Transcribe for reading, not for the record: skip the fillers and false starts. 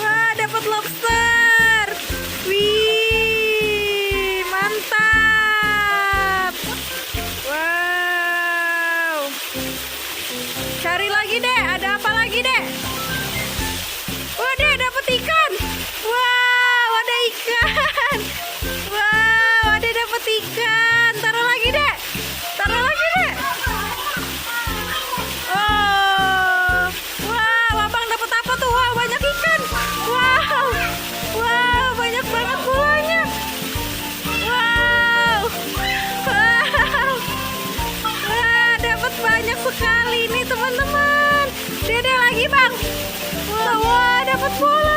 Wah, dapat lobster. Wih, mantap. Wow. Cari lagi, Dek. Ada apa lagi, Dek? Wah, Dek, dapat ikan. Wow, ada ikan. Wow, ada dapat ikan. Taruh lagi, Dek. Taruh lagi, Dek. Oh. Wow, Abang dapat apa tuh? Wow, banyak ikan. Wow. Wow, banyak banget bolanya. Wow. Wow. Wah, dapat banyak sekali nih, teman-teman. Dede lagi, Bang. Wah, dapat bola.